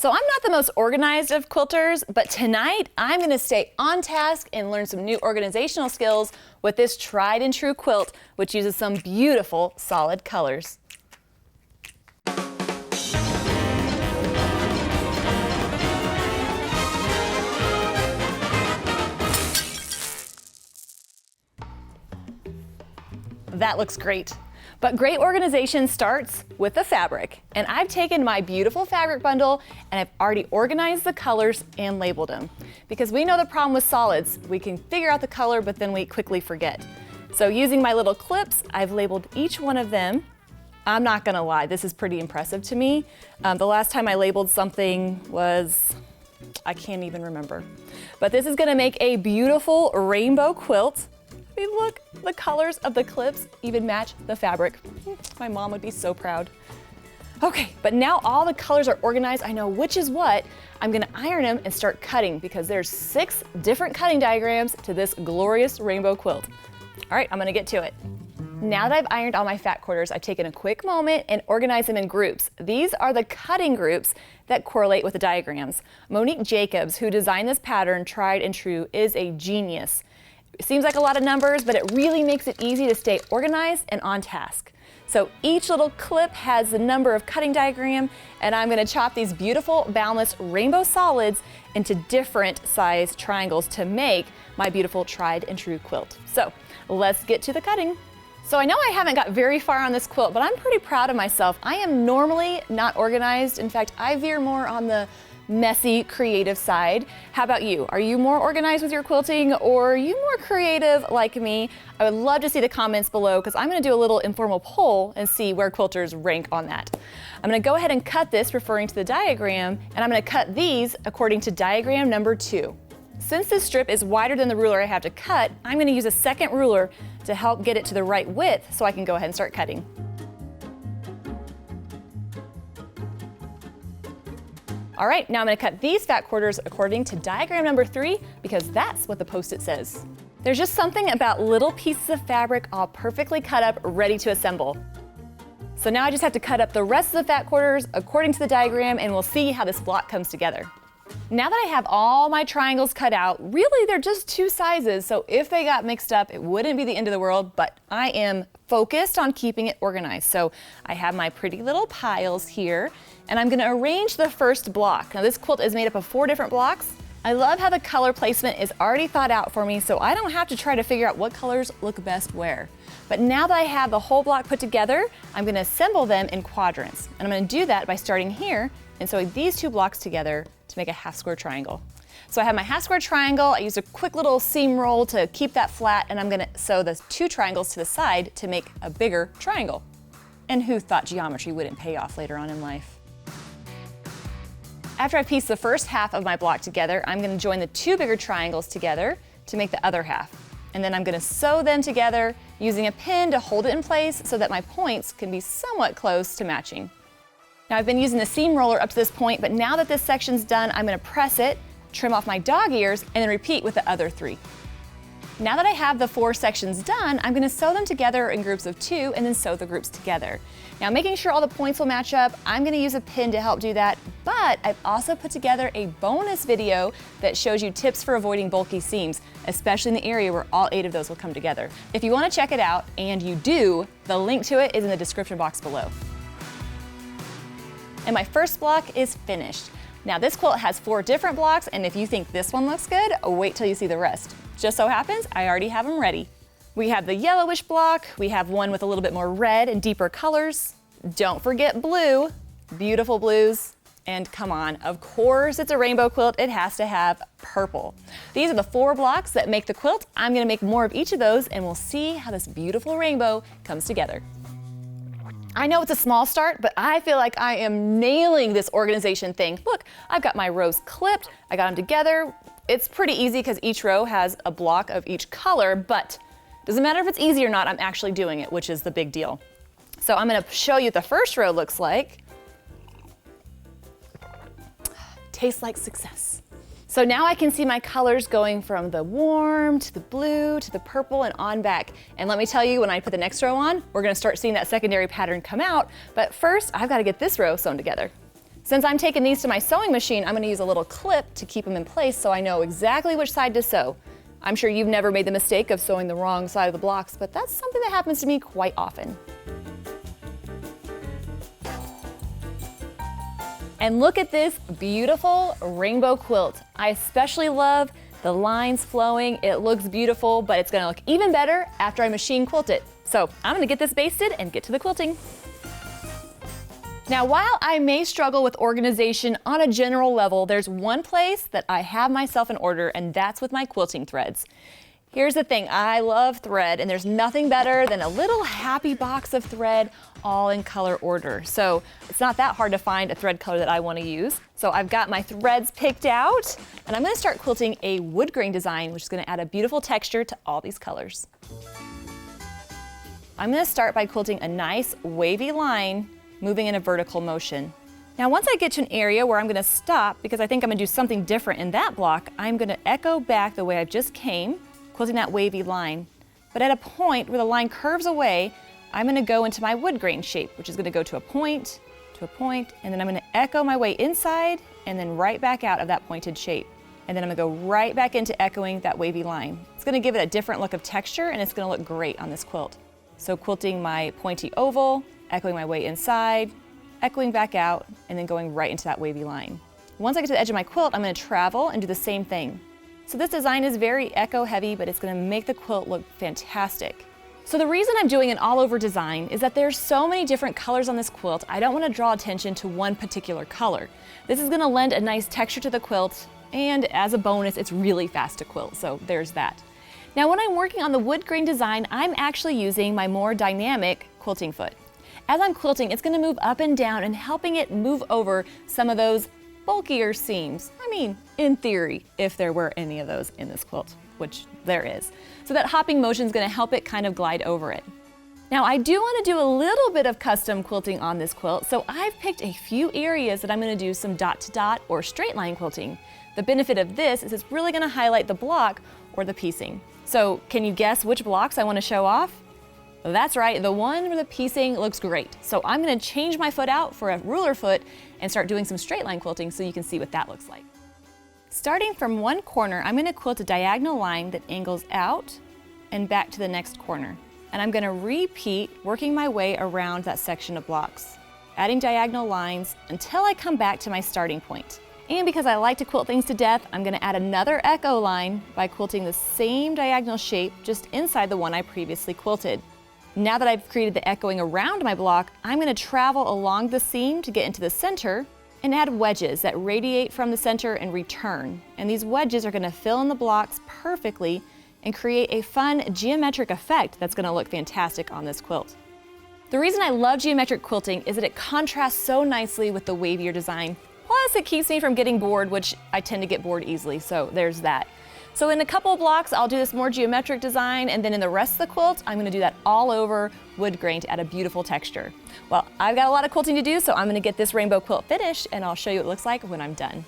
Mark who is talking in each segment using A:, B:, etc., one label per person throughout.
A: So I'm not the most organized of quilters, but tonight I'm gonna stay on task and learn some new organizational skills with this tried and true quilt, which uses some beautiful solid colors. That looks great. But great organization starts with the fabric. And I've taken my beautiful fabric bundle and I've already organized the colors and labeled them. Because we know the problem with solids. We can figure out the color, but then we quickly forget. So using my little clips, I've labeled each one of them. I'm not gonna lie, this is pretty impressive to me. The last time I labeled something was, I can't even remember. But this is gonna make a beautiful rainbow quilt. I mean, look, the colors of the clips even match the fabric. My mom would be so proud. Okay, but now all the colors are organized, I know which is what. I'm gonna iron them and start cutting because there's 6 different cutting diagrams to this glorious rainbow quilt. All right, I'm gonna get to it. Now that I've ironed all my fat quarters, I've taken a quick moment and organized them in groups. These are the cutting groups that correlate with the diagrams. Monique Jacobs, who designed this pattern, tried and true, is a genius. It seems like a lot of numbers, but it really makes it easy to stay organized and on task. So each little clip has the number of cutting diagram, and I'm gonna chop these beautiful boundless rainbow solids into different size triangles to make my beautiful tried and true quilt. So let's get to the cutting. So I know I haven't got very far on this quilt, but I'm pretty proud of myself. I am normally not organized. In fact, I veer more on the messy, creative side. How about you? Are you more organized with your quilting, or are you more creative like me? I would love to see the comments below because I'm gonna do a little informal poll and see where quilters rank on that. I'm gonna go ahead and cut this referring to the diagram, and I'm gonna cut these according to diagram number 2. Since this strip is wider than the ruler I have to cut, I'm gonna use a second ruler to help get it to the right width so I can go ahead and start cutting. All right, now I'm gonna cut these fat quarters according to diagram number 3 because that's what the post-it says. There's just something about little pieces of fabric all perfectly cut up, ready to assemble. So now I just have to cut up the rest of the fat quarters according to the diagram, and we'll see how this block comes together. Now that I have all my triangles cut out, really they're just 2 sizes, so if they got mixed up, it wouldn't be the end of the world, but I am focused on keeping it organized. So I have my pretty little piles here, and I'm gonna arrange the first block. Now this quilt is made up of 4 different blocks. I love how the color placement is already thought out for me, so I don't have to try to figure out what colors look best where. But now that I have the whole block put together, I'm gonna assemble them in quadrants. And I'm gonna do that by starting here and sewing these 2 blocks together to make a half square triangle. So I have my half square triangle, I used a quick little seam roll to keep that flat, and I'm gonna sew the 2 triangles to the side to make a bigger triangle. And who thought geometry wouldn't pay off later on in life? After I piece the first half of my block together, I'm gonna join the 2 bigger triangles together to make the other half. And then I'm gonna sew them together using a pin to hold it in place so that my points can be somewhat close to matching. Now I've been using the seam roller up to this point, but now that this section's done, I'm gonna press it, trim off my dog ears, and then repeat with the other 3. Now that I have the 4 sections done, I'm gonna sew them together in groups of 2 and then sew the groups together. Now making sure all the points will match up, I'm gonna use a pin to help do that, but I've also put together a bonus video that shows you tips for avoiding bulky seams, especially in the area where all 8 of those will come together. If you wanna check it out, and you do, the link to it is in the description box below. And my first block is finished. Now this quilt has 4 different blocks, and if you think this one looks good, wait till you see the rest. Just so happens, I already have them ready. We have the yellowish block, we have one with a little bit more red and deeper colors. Don't forget blue, beautiful blues. And come on, of course it's a rainbow quilt, it has to have purple. These are the 4 blocks that make the quilt. I'm gonna make more of each of those, and we'll see how this beautiful rainbow comes together. I know it's a small start, but I feel like I am nailing this organization thing. Look, I've got my rows clipped, I got them together. It's pretty easy because each row has a block of each color, but doesn't matter if it's easy or not, I'm actually doing it, which is the big deal. So I'm gonna show you what the first row looks like. Tastes like success. So now I can see my colors going from the warm to the blue to the purple and on back. And let me tell you, when I put the next row on, we're gonna start seeing that secondary pattern come out. But first, I've gotta get this row sewn together. Since I'm taking these to my sewing machine, I'm going to use a little clip to keep them in place so I know exactly which side to sew. I'm sure you've never made the mistake of sewing the wrong side of the blocks, but that's something that happens to me quite often. And look at this beautiful rainbow quilt. I especially love the lines flowing. It looks beautiful, but it's gonna look even better after I machine quilt it. So I'm gonna get this basted and get to the quilting. Now, while I may struggle with organization on a general level, there's one place that I have myself in order, and that's with my quilting threads. Here's the thing, I love thread, and there's nothing better than a little happy box of thread all in color order. So it's not that hard to find a thread color that I want to use. So I've got my threads picked out, and I'm going to start quilting a wood grain design, which is going to add a beautiful texture to all these colors. I'm going to start by quilting a nice wavy line, moving in a vertical motion. Now, once I get to an area where I'm going to stop, because I think I'm going to do something different in that block, I'm going to echo back the way I just came, quilting that wavy line. But at a point where the line curves away, I'm going to go into my wood grain shape, which is going to go to a point, and then I'm going to echo my way inside and then right back out of that pointed shape. And then I'm going to go right back into echoing that wavy line. It's going to give it a different look of texture, and it's going to look great on this quilt. So quilting my pointy oval, echoing my way inside, echoing back out, and then going right into that wavy line. Once I get to the edge of my quilt, I'm going to travel and do the same thing. So this design is very echo heavy, but it's going to make the quilt look fantastic. So the reason I'm doing an all over design is that there's so many different colors on this quilt, I don't want to draw attention to one particular color. This is going to lend a nice texture to the quilt, and as a bonus, it's really fast to quilt, so there's that. Now when I'm working on the wood grain design, I'm actually using my more dynamic quilting foot. As I'm quilting, it's going to move up and down and helping it move over some of those bulkier seams. I mean, in theory, if there were any of those in this quilt, which there is. So that hopping motion is going to help it kind of glide over it. Now, I do want to do a little bit of custom quilting on this quilt, so I've picked a few areas that I'm going to do some dot-to-dot or straight line quilting. The benefit of this is it's really going to highlight the block or the piecing. So can you guess which blocks I want to show off? That's right, the one where the piecing looks great. So I'm going to change my foot out for a ruler foot and start doing some straight line quilting so you can see what that looks like. Starting from one corner, I'm going to quilt a diagonal line that angles out and back to the next corner. And I'm going to repeat working my way around that section of blocks, adding diagonal lines until I come back to my starting point. And because I like to quilt things to death, I'm going to add another echo line by quilting the same diagonal shape just inside the one I previously quilted. Now that I've created the echoing around my block, I'm going to travel along the seam to get into the center and add wedges that radiate from the center and return. And these wedges are going to fill in the blocks perfectly and create a fun geometric effect that's going to look fantastic on this quilt. The reason I love geometric quilting is that it contrasts so nicely with the wavier design. Plus, it keeps me from getting bored, which I tend to get bored easily, so there's that. So in a couple of blocks, I'll do this more geometric design, and then in the rest of the quilt, I'm gonna do that all over wood grain to add a beautiful texture. Well, I've got a lot of quilting to do, so I'm gonna get this rainbow quilt finished, and I'll show you what it looks like when I'm done.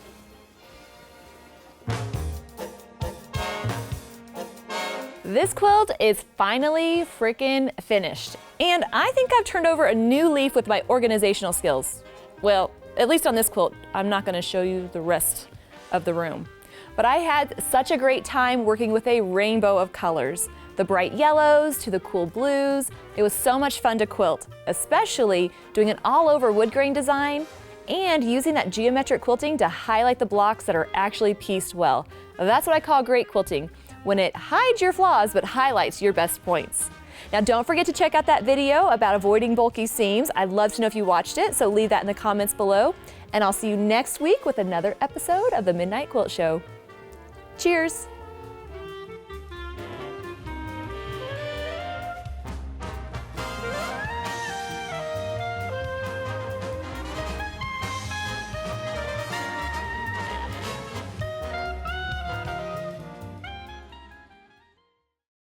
A: This quilt is finally freaking finished. And I think I've turned over a new leaf with my organizational skills. Well, at least on this quilt. I'm not gonna show you the rest of the room. But I had such a great time working with a rainbow of colors. The bright yellows to the cool blues. It was so much fun to quilt, especially doing an all over wood grain design and using that geometric quilting to highlight the blocks that are actually pieced well. That's what I call great quilting, when it hides your flaws but highlights your best points. Now don't forget to check out that video about avoiding bulky seams. I'd love to know if you watched it, so leave that in the comments below. And I'll see you next week with another episode of the Midnight Quilt Show. Cheers!